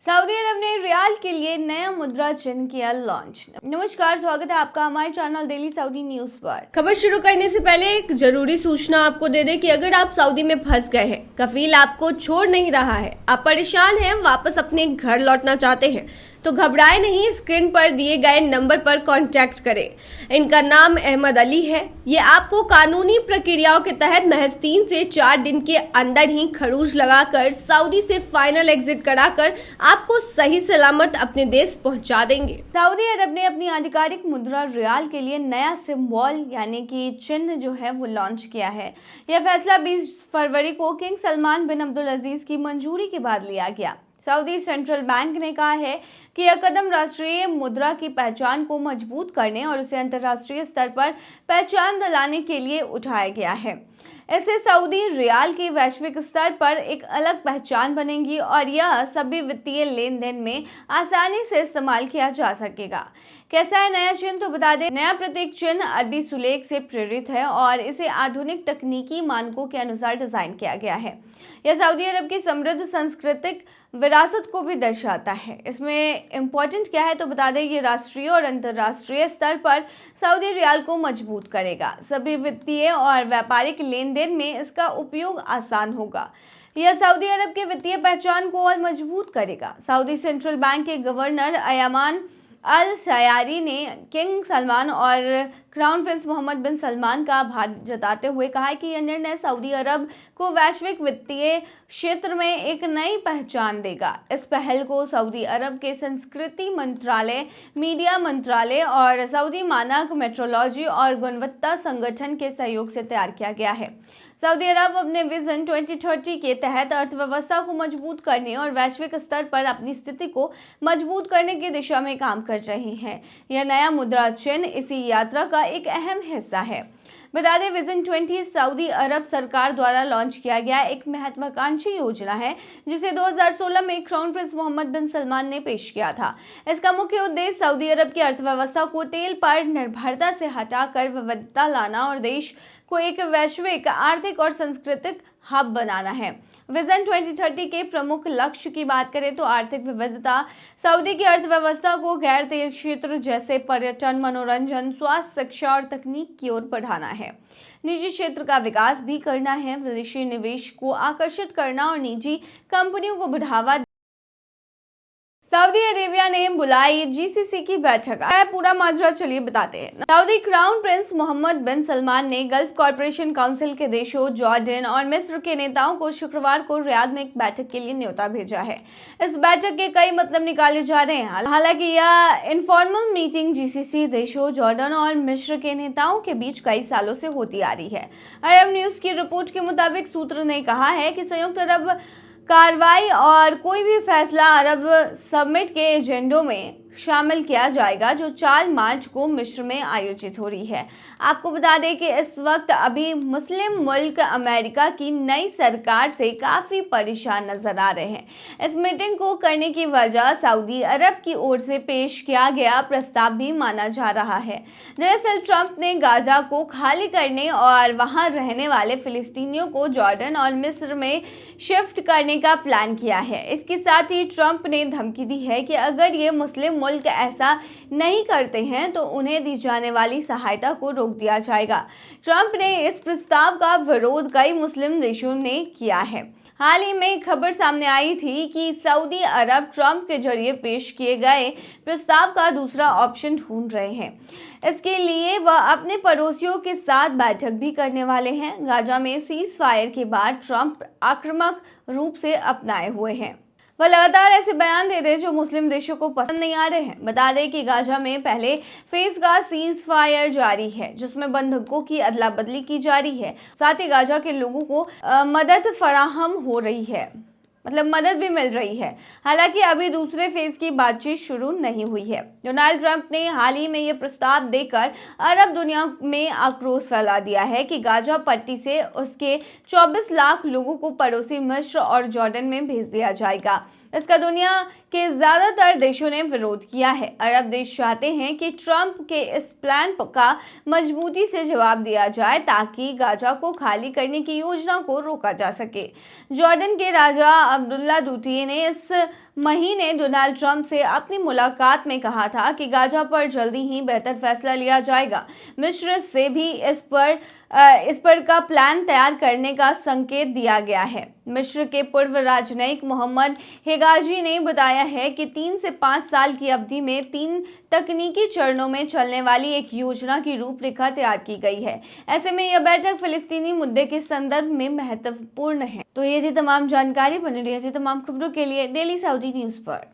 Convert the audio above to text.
Saudi अरब ने रियाल के लिए नया मुद्रा चिन्ह किया लॉन्च। नमस्कार, स्वागत है आपका हमारे चैनल डेली सऊदी न्यूज पर। खबर शुरू करने से पहले एक जरूरी सूचना आपको दे दें कि अगर आप सऊदी में फंस गए हैं, कफील आपको छोड़ नहीं रहा है, आप परेशान हैं, वापस अपने घर लौटना चाहते हैं, तो घबराए नहीं। स्क्रीन पर दिए गए नंबर पर कांटेक्ट करें। इनका नाम अहमद अली है। ये आपको कानूनी प्रक्रियाओं के तहत महज 3 से 4 दिन के अंदर ही खरूज लगाकर सऊदी से फाइनल एग्जिट कराकर आपको सही सलामत अपने देश पहुंचा देंगे। सऊदी अरब ने अपनी आधिकारिक मुद्रा रियाल के लिए नया सिंबल यानी कि चिन्ह जो है वो लॉन्च किया है। यह फैसला 20 फरवरी को किंग सलमान बिन अब्दुल अजीज की मंजूरी के बाद लिया गया। सऊदी सेंट्रल बैंक ने कहा है कि यह कदम राष्ट्रीय मुद्रा की पहचान को मजबूत करने और उसे अंतर्राष्ट्रीय स्तर पर पहचान दिलाने के लिए उठाया गया है। इससे सऊदी रियाल की वैश्विक स्तर पर एक अलग पहचान बनेगी और यह सभी वित्तीय लेन देन में आसानी से इस्तेमाल किया जा सकेगा। कैसा है नया चिन्ह, तो बता दें। नया प्रतीक चिन्ह अरबी सुलेख से प्रेरित है और इसे आधुनिक तकनीकी मानकों के अनुसार डिजाइन किया गया है। यह सऊदी अरब की समृद्ध सांस्कृतिक विरासत को भी दर्शाता है। इसमें इम्पोर्टेंट क्या है, तो बता दें, ये राष्ट्रीय और अंतर्राष्ट्रीय स्तर पर सऊदी रियाल को मजबूत करेगा। सभी वित्तीय और व्यापारिक लेन देन में इसका उपयोग आसान होगा। यह सऊदी अरब के वित्तीय पहचान को और मजबूत करेगा। सऊदी सेंट्रल बैंक के गवर्नर अयामान अल सयारी ने किंग सलमान और क्राउन प्रिंस मोहम्मद बिन सलमान का आभार जताते हुए कहा है कि यह निर्णय सऊदी अरब को वैश्विक वित्तीय क्षेत्र में एक नई पहचान देगा। इस पहल को सऊदी अरब के संस्कृति मंत्रालय, मीडिया मंत्रालय और सऊदी मानक मेट्रोलॉजी और गुणवत्ता संगठन के सहयोग से तैयार किया गया है। सऊदी अरब अपने विजन 2030 के तहत अर्थव्यवस्था को मजबूत करने और वैश्विक स्तर पर अपनी स्थिति को मजबूत करने की दिशा में काम कर रही है। यह नया मुद्रा चिन्ह इसी यात्रा का एक अहम हिस्सा है। बता दें, विजन 20 सऊदी अरब सरकार द्वारा लॉन्च किया गया एक महत्वाकांक्षी योजना है जिसे 2016 में क्राउन प्रिंस मोहम्मद बिन सलमान ने पेश किया था। इसका मुख्य उद्देश्य सऊदी अरब की अर्थव्यवस्था को तेल पर निर्भरता से हटाकर विविधता लाना और देश को एक वैश्विक आर्थिक और सांस्कृतिक हब बनाना है। विजन 2030 के प्रमुख लक्ष्य की बात करें तो आर्थिक विविधता, सऊदी की अर्थव्यवस्था को गैर तेल क्षेत्र जैसे पर्यटन, मनोरंजन, स्वास्थ्य, शिक्षा और तकनीक की ओर बढ़ाना है। निजी क्षेत्र का विकास भी करना है, विदेशी निवेश को आकर्षित करना और निजी कंपनियों को बढ़ावा। सऊदी अरेबिया ने बुलाई जीसीसी की बैठक। पूरा माजरा चलिए बताते हैं। सऊदी क्राउन प्रिंस मोहम्मद बिन सलमान ने गल्फ कॉर्पोरेशन काउंसिल के देशों जॉर्डन और मिस्र के नेताओं को शुक्रवार को रियाद में एक बैठक के लिए न्योता भेजा है। इस बैठक के कई मतलब निकाले जा रहे हैं। हालांकि यह इनफॉर्मल मीटिंग जीसीसी देशों जॉर्डन और मिस्र के नेताओं के बीच कई सालों से होती आ रही है। अरब न्यूज की रिपोर्ट के मुताबिक सूत्र ने कहा है कि संयुक्त अरब कार्रवाई और कोई भी फैसला अरब समिट के एजेंडों में शामिल किया जाएगा जो 4 मार्च को मिस्र में आयोजित हो रही है। आपको बता दें कि इस वक्त अभी मुस्लिम मुल्क अमेरिका की नई सरकार से काफी परेशान नजर आ रहे हैं। इस मीटिंग को करने की वजह सऊदी अरब की ओर से पेश किया गया प्रस्ताव भी माना जा रहा है। दरअसल ट्रंप ने गाजा को खाली करने और वहां रहने वाले फिलिस्तीनियों को जॉर्डन और मिस्र में शिफ्ट करने का प्लान किया है। इसके साथ ही ट्रंप ने धमकी दी है कि अगर ये मुस्लिम मुल्क ऐसा नहीं करते हैं तो उन्हें दी जाने वाली सहायता को रोक दिया जाएगा। ट्रंप ने इस प्रस्ताव का विरोध कई मुस्लिम देशों ने किया है। हाल ही में खबर सामने आई थी कि सऊदी अरब ट्रंप के जरिए पेश किए गए प्रस्ताव का दूसरा ऑप्शन ढूंढ रहे हैं। इसके लिए वह अपने पड़ोसियों के साथ बैठक भी करने वाले हैं। गाजा में सीज फायर के बाद ट्रंप आक्रामक रूप से अपनाए हुए हैं। वह लगातार ऐसे बयान दे रहे हैं जो मुस्लिम देशों को पसंद नहीं आ रहे हैं। बता दें कि गाजा में पहले फेज का सीज फायर जारी है जिसमें बंधकों की अदला बदली की जा रही है। साथ ही गाजा के लोगों को मदद फराहम हो रही है, मतलब मदद भी मिल रही है। हालांकि अभी दूसरे फेज की बातचीत शुरू नहीं हुई है। डोनाल्ड ट्रंप ने हाल ही में यह प्रस्ताव देकर अरब दुनिया में आक्रोश फैला दिया है कि गाजा पट्टी से उसके 24 लाख लोगों को पड़ोसी मिस्र और जॉर्डन में भेज दिया जाएगा। इसका दुनिया के ज्यादातर देशों ने विरोध किया है। अरब देश चाहते हैं कि ट्रंप के इस प्लान का मजबूती से जवाब दिया जाए ताकि गाजा को खाली करने की योजना को रोका जा सके। जॉर्डन के राजा अब्दुल्ला दूती ने इस महीने डोनाल्ड ट्रंप से अपनी मुलाकात में कहा था कि गाजा पर जल्दी ही बेहतर फैसला लिया जाएगा। मिस्र से भी इस पर का प्लान तैयार करने का संकेत दिया गया है। मिस्र के पूर्व राजनयिक मोहम्मद हेगाजी ने बताया है कि 3 से 5 साल की अवधि में 3 तकनीकी चरणों में चलने वाली एक योजना की रूपरेखा तैयार की गई है। ऐसे में यह बैठक फिलिस्तीनी मुद्दे के संदर्भ में महत्वपूर्ण है। तो ये थी तमाम जानकारी। बने रहिए ऐसी तमाम खबरों के लिए डेली सऊदी न्यूज़ पर।